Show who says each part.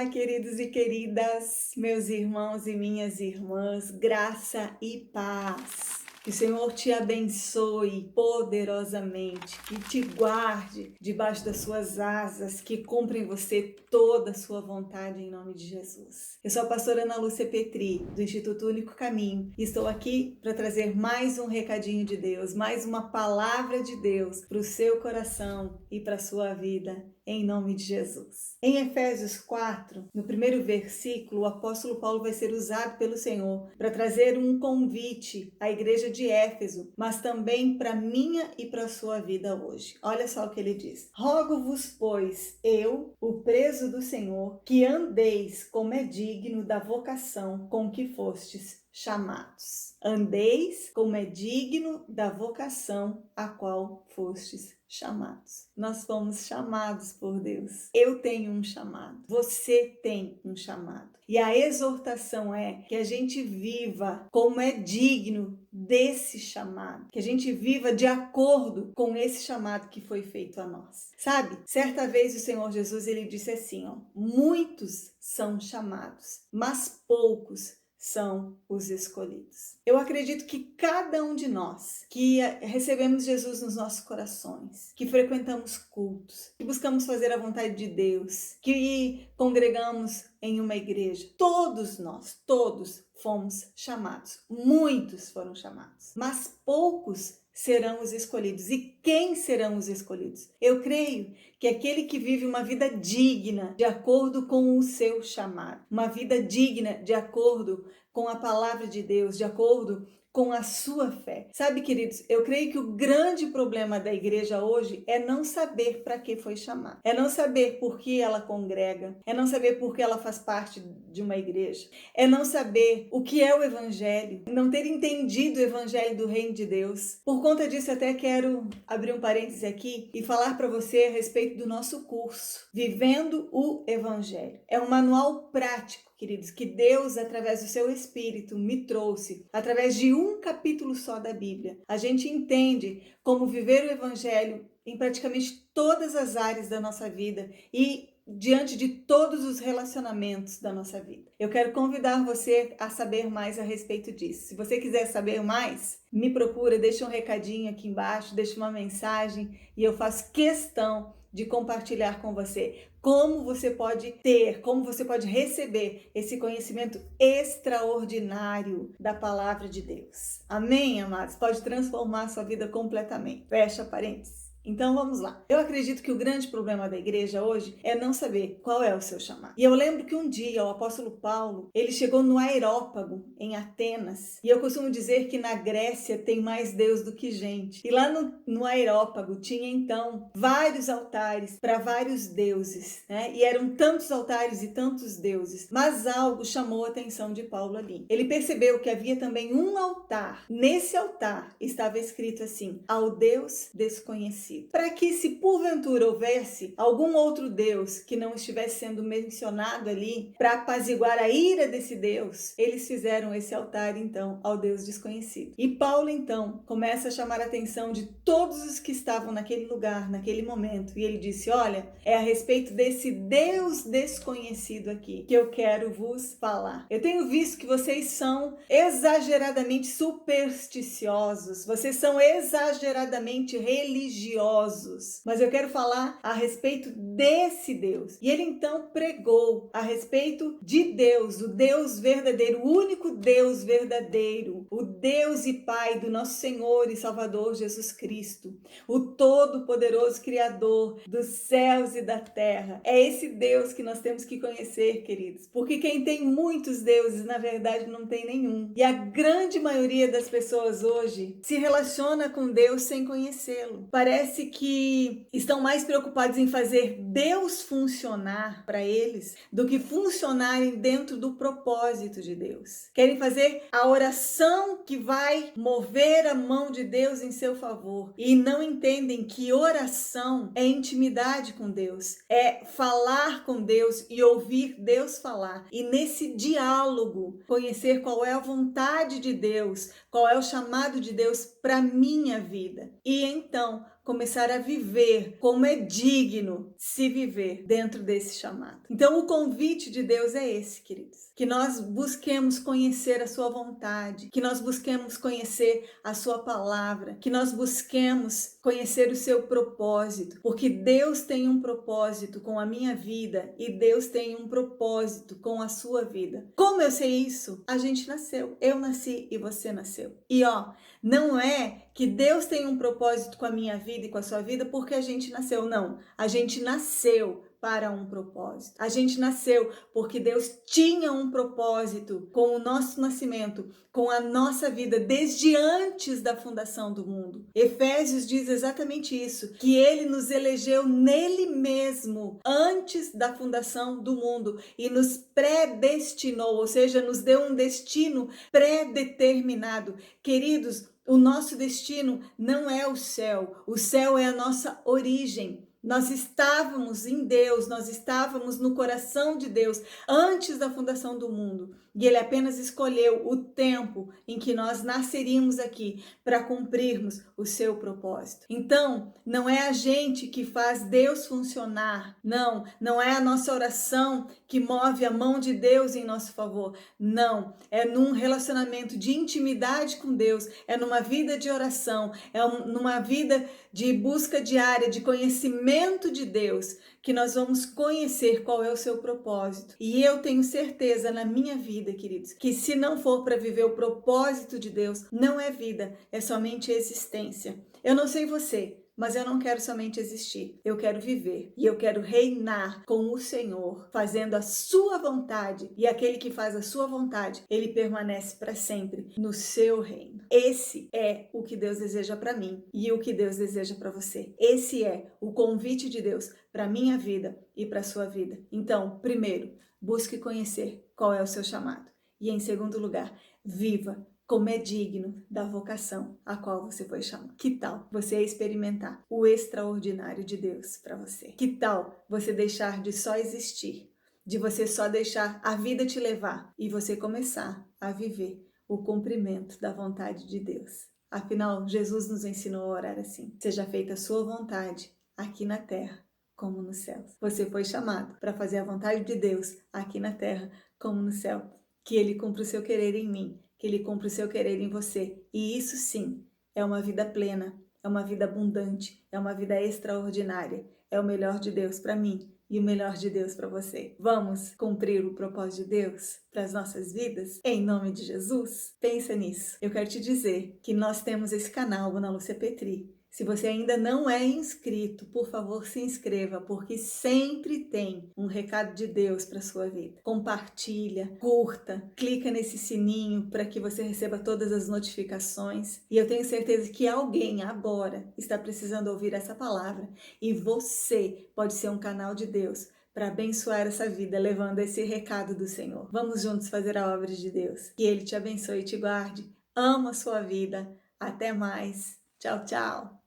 Speaker 1: Olá, queridos e queridas, meus irmãos e minhas irmãs, graça e paz. Que o Senhor te abençoe poderosamente, que te guarde debaixo das suas asas, que cumpra em você toda a sua vontade em nome de Jesus. Eu sou a pastora Ana Lúcia Petri, do Instituto Único Caminho, e estou aqui para trazer mais um recadinho de Deus, mais uma palavra de Deus para o seu coração e para a sua vida, em nome de Jesus. Em Efésios 4, no primeiro versículo, o apóstolo Paulo vai ser usado pelo Senhor para trazer um convite à igreja de Éfeso, mas também para minha e para a sua vida hoje. Olha só o que ele diz: rogo-vos, pois, eu, o preso do Senhor, que andeis como é digno da vocação com que fostes chamados. Andeis como é digno da vocação a qual fostes chamados. Nós fomos chamados por Deus. Eu tenho um chamado. Você tem um chamado. E a exortação é que a gente viva como é digno desse chamado. Que a gente viva de acordo com esse chamado que foi feito a nós. Sabe? Certa vez o Senhor Jesus, ele disse assim, muitos são chamados, mas poucos são os escolhidos. Eu acredito que cada um de nós que recebemos Jesus nos nossos corações, que frequentamos cultos, que buscamos fazer a vontade de Deus, que congregamos em uma igreja, todos nós, todos fomos chamados. Muitos foram chamados, mas poucos serão os escolhidos. E quem serão os escolhidos? Eu creio que aquele que vive uma vida digna de acordo com o seu chamado, uma vida digna de acordo com a palavra de Deus, de acordo com a sua fé. Sabe, queridos, eu creio que o grande problema da igreja hoje é não saber para que foi chamada. É não saber por que ela congrega, é não saber por que ela faz parte de uma igreja, é não saber o que é o evangelho, não ter entendido o evangelho do reino de Deus. Por conta disso, até quero abrir um parêntese aqui e falar para você a respeito do nosso curso, Vivendo o Evangelho. É um manual prático, queridos, que Deus, através do seu Espírito, me trouxe, através de um capítulo só da Bíblia. A gente entende como viver o Evangelho em praticamente todas as áreas da nossa vida e diante de todos os relacionamentos da nossa vida. Eu quero convidar você a saber mais a respeito disso. Se você quiser saber mais, me procura, deixa um recadinho aqui embaixo, deixa uma mensagem e eu faço questão de compartilhar com você como você pode ter, como você pode receber esse conhecimento extraordinário da palavra de Deus. Amém, amados? Pode transformar a sua vida completamente. Fecha parênteses. Então vamos lá. Eu acredito que o grande problema da igreja hoje é não saber qual é o seu chamado. E eu lembro que um dia o apóstolo Paulo, ele chegou no Areópago, em Atenas. E eu costumo dizer que na Grécia tem mais Deus do que gente. E lá no Areópago tinha então vários altares para vários deuses, né? E eram tantos altares e tantos deuses. Mas algo chamou a atenção de Paulo ali. Ele percebeu que havia também um altar. Nesse altar estava escrito assim: ao Deus desconhecido. Para que, se porventura houvesse algum outro Deus que não estivesse sendo mencionado ali, para apaziguar a ira desse Deus, eles fizeram esse altar então ao Deus desconhecido. E Paulo então começa a chamar a atenção de todos os que estavam naquele lugar, naquele momento, e ele disse: olha, é a respeito desse Deus desconhecido aqui que eu quero vos falar. Eu tenho visto que vocês são exageradamente supersticiosos, vocês são exageradamente religiosos, mas eu quero falar a respeito desse Deus. E ele então pregou a respeito de Deus, o Deus verdadeiro, o único Deus verdadeiro, o Deus e Pai do nosso Senhor e Salvador Jesus Cristo, o todo-poderoso Criador dos céus e da terra. É esse Deus que nós temos que conhecer, queridos, porque quem tem muitos deuses, na verdade, não tem nenhum. E a grande maioria das pessoas hoje se relaciona com Deus sem conhecê-lo. Parece que estão mais preocupados em fazer Deus funcionar para eles do que funcionarem dentro do propósito de Deus. Querem fazer a oração que vai mover a mão de Deus em seu favor e não entendem que oração é intimidade com Deus, é falar com Deus e ouvir Deus falar. E nesse diálogo, conhecer qual é a vontade de Deus, qual é o chamado de Deus para minha vida. E então começar a viver como é digno se viver dentro desse chamado. Então o convite de Deus é esse, queridos, que nós busquemos conhecer a sua vontade, que nós busquemos conhecer a sua palavra, que nós busquemos conhecer o seu propósito, porque Deus tem um propósito com a minha vida e Deus tem um propósito com a sua vida. Como eu sei isso? A gente nasceu, eu nasci e você nasceu. E não é que Deus tem um propósito com a minha vida e com a sua vida porque a gente nasceu, não. A gente nasceu para um propósito. A gente nasceu porque Deus tinha um propósito com o nosso nascimento, com a nossa vida, desde antes da fundação do mundo. Efésios diz exatamente isso, que Ele nos elegeu nele mesmo, antes da fundação do mundo, e nos predestinou, ou seja, nos deu um destino pré-determinado. Queridos, o nosso destino não é o céu é a nossa origem. Nós estávamos em Deus, nós estávamos no coração de Deus antes da fundação do mundo. E Ele apenas escolheu o tempo em que nós nasceríamos aqui para cumprirmos o seu propósito. Então, não é a gente que faz Deus funcionar. Não é a nossa oração que move a mão de Deus em nosso favor. Não, é num relacionamento de intimidade com Deus, é numa vida de oração, numa vida de busca diária, de conhecimento de Deus, que nós vamos conhecer qual é o seu propósito. E eu tenho certeza na minha vida, queridos, que se não for para viver o propósito de Deus, não é vida, é somente existência. Eu não sei você, mas eu não quero somente existir, eu quero viver e eu quero reinar com o Senhor, fazendo a sua vontade, e aquele que faz a sua vontade, ele permanece para sempre no seu reino. Esse é o que Deus deseja para mim e o que Deus deseja para você. Esse é o convite de Deus para minha vida e para sua vida. Então, primeiro, busque conhecer qual é o seu chamado. E em segundo lugar, viva como é digno da vocação a qual você foi chamado. Que tal você experimentar o extraordinário de Deus para você? Que tal você deixar de só existir, de você só deixar a vida te levar e você começar a viver o cumprimento da vontade de Deus? Afinal, Jesus nos ensinou a orar assim: seja feita a sua vontade aqui na terra como nos céus. Você foi chamado para fazer a vontade de Deus aqui na terra como no céu. Que Ele cumpra o seu querer em mim, que Ele cumpra o seu querer em você. E isso sim é uma vida plena, é uma vida abundante, é uma vida extraordinária. É o melhor de Deus para mim e o melhor de Deus para você. Vamos cumprir o propósito de Deus para as nossas vidas? Em nome de Jesus? Pensa nisso. Eu quero te dizer que nós temos esse canal, Ana Lúcia Petri. Se você ainda não é inscrito, por favor, se inscreva, porque sempre tem um recado de Deus para a sua vida. Compartilha, curta, clica nesse sininho para que você receba todas as notificações. E eu tenho certeza que alguém agora está precisando ouvir essa palavra. E você pode ser um canal de Deus para abençoar essa vida, levando esse recado do Senhor. Vamos juntos fazer a obra de Deus. Que Ele te abençoe e te guarde. Amo a sua vida. Até mais. Tchau, tchau.